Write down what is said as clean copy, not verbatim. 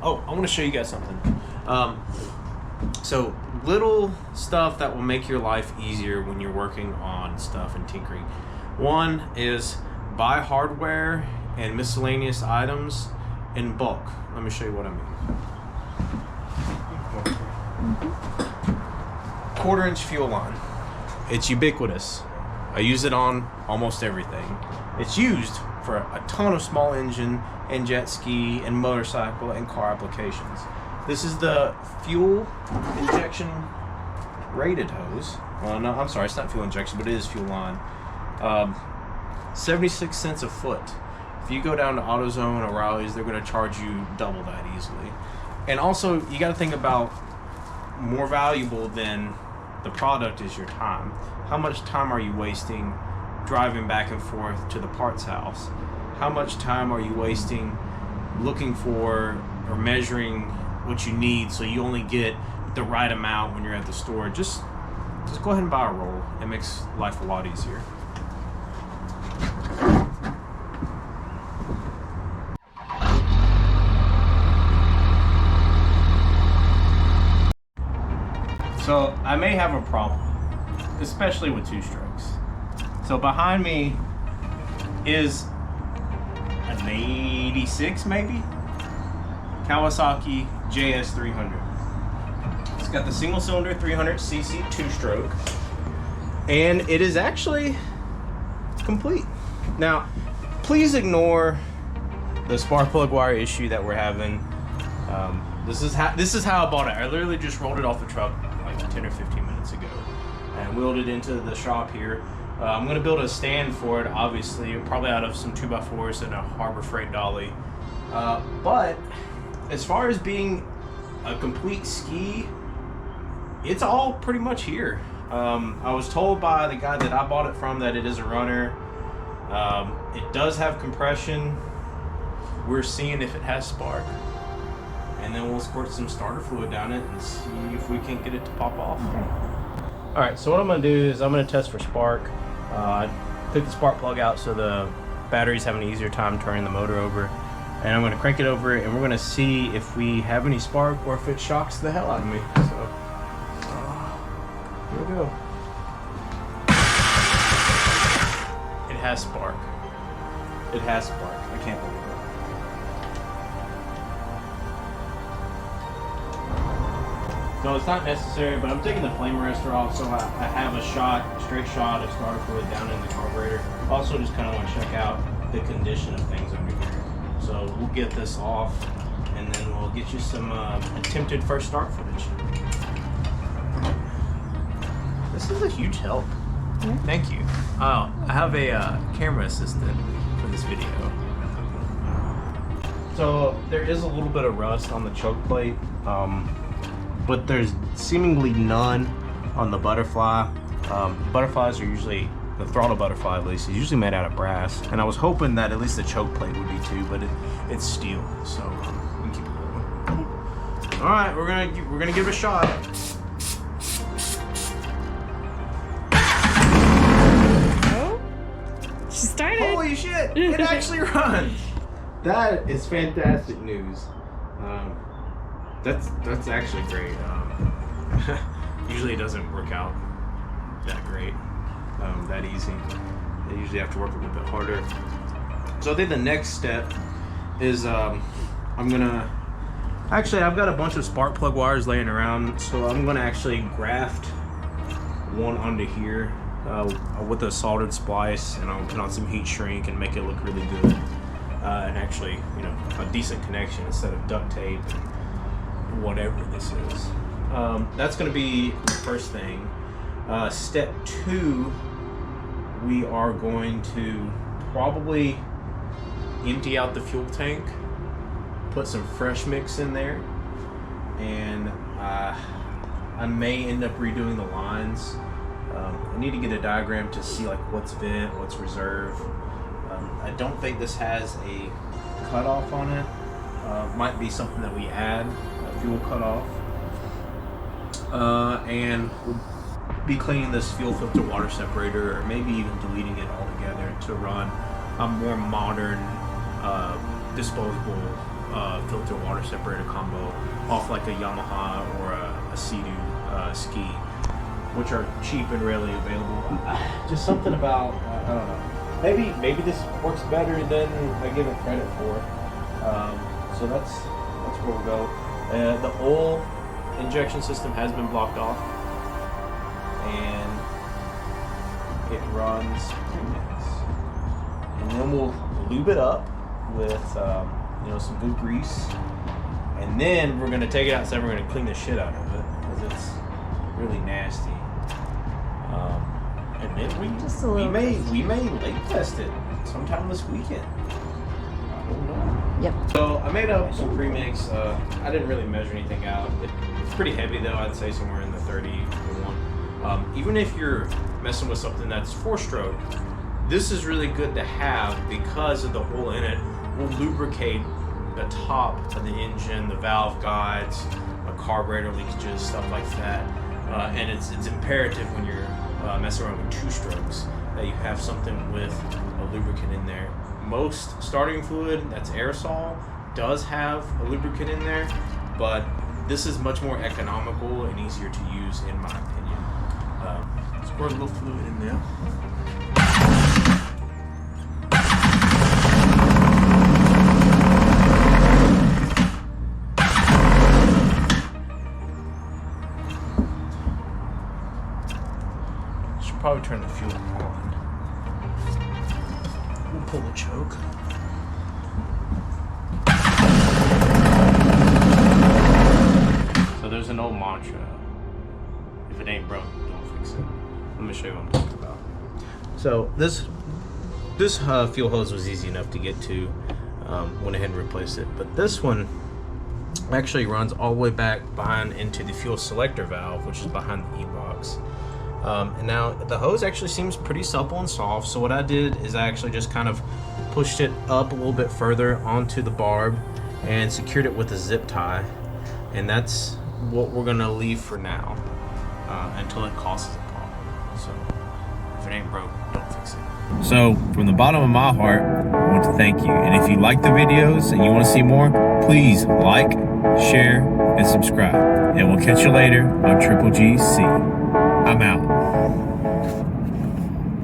Oh, I want to show you guys something. So little stuff that will make your life easier when you're working on stuff and tinkering. One is buy hardware and miscellaneous items in bulk. Let me show you what I mean. 1/4-inch fuel line. It's ubiquitous. I use it on almost everything. It's used for a ton of small engine and jet ski and motorcycle and car applications. This is the fuel injection rated hose. No, I'm sorry, it's not fuel injection, but it is fuel line. 76 cents a foot. If you go down to AutoZone or O'Reilly's, they're going to charge you double that easily. And also, you got to think about more valuable than the product is your time. How much time are you wasting driving back and forth to the parts house? How much time are you wasting looking for or measuring what you need so you only get the right amount when you're at the store? Just go ahead and buy a roll. It makes life a lot easier. So I may have a problem, especially with two strokes. So behind me is an 86 maybe? Kawasaki JS300. It's got the single cylinder 300cc two-stroke, and it is actually complete. Now, please ignore the spark plug wire issue that we're having. This is how I bought it. I literally just rolled it off the truck like 10 or 15 minutes ago and wheeled it into the shop here. I'm going to build a stand for it, obviously, probably out of some 2x4s and a Harbor Freight dolly. But as far as being a complete ski, it's all pretty much here. I was told by the guy that I bought it from that it is a runner. It does have compression. We're seeing if it has spark. And then we'll squirt some starter fluid down it and see if we can't get it to pop off. All right, so what I'm gonna do is I'm gonna test for spark. I took the spark plug out so the battery's having an easier time turning the motor over. And I'm gonna crank it over and we're gonna see if we have any spark or if it shocks the hell out of me. So, here we go. It has spark. It has spark. I can't believe it. So it's not necessary, but I'm taking the flame arrestor off so I have a straight shot of starter fluid down in the carburetor. Also just kind of want to check out the condition of things under here. So we'll get this off and then we'll get you some attempted first start footage. This is a huge help. Thank you. I have a camera assistant for this video. So there is a little bit of rust on the choke plate. But there's seemingly none on the butterfly. Butterflies are usually, the throttle butterfly at least, is usually made out of brass. And I was hoping that at least the choke plate would be too, but it's steel, so we can keep it rolling. All right, we're gonna give it a shot. Oh, she started. Holy shit, it actually runs. That is fantastic news. That's actually great. Usually it doesn't work out that great, that easy. They usually have to work a little bit harder. So I think the next step is I've got a bunch of spark plug wires laying around, so I'm gonna actually graft one onto here with a soldered splice, and I'll put on some heat shrink and make it look really good. And actually, you know, a decent connection instead of duct tape. Whatever this is. That's going to be the first thing. Step 2, we are going to probably empty out the fuel tank, put some fresh mix in there, and I may end up redoing the lines. I need to get a diagram to see like what's vent, what's reserve. I don't think this has a cutoff on it. Might be something that we add. Fuel cutoff, and we'll be cleaning this fuel filter water separator, or maybe even deleting it altogether to run a more modern disposable filter water separator combo off like a Yamaha or a Sea-Doo ski, which are cheap and readily available. Just something about, I don't know. Maybe this works better than I give it credit for. So that's where we'll go. The oil injection system has been blocked off, and it runs premix. And then we'll lube it up with some good grease, and then we're gonna take it outside. We're gonna clean the shit out of it because it's really nasty. And then we may lake test it sometime this weekend. I don't know. Yep. So I made up some premix. I didn't really measure anything out. It's pretty heavy though. I'd say somewhere in the 31. Even if you're messing with something that's 4-stroke, this is really good to have because of the oil in it. Will lubricate the top of the engine, the valve guides, carburetor leakages, stuff like that. And it's imperative when you're messing around with 2-strokes that you have something with a lubricant in there. Most starting fluid that's aerosol does have a lubricant in there, but this is much more economical and easier to use in my opinion. Squirt a little fluid in there. Should probably turn the fuel on. We'll pull the choke. So there's an old mantra: if it ain't broke, don't fix it. Let me show you what I'm talking about. So this fuel hose was easy enough to get to. Went ahead and replaced it, but this one actually runs all the way back behind into the fuel selector valve, which is behind the ebox. And now the hose actually seems pretty supple and soft, so what I did is I actually just kind of pushed it up a little bit further onto the barb and secured it with a zip tie, and that's what we're gonna leave for now until it causes a problem. So if it ain't broke, don't fix it. So from the bottom of my heart, I want to thank you, and if you like the videos and you want to see more, please like, share, and subscribe, and we'll catch you later on Triple GC. I'm out.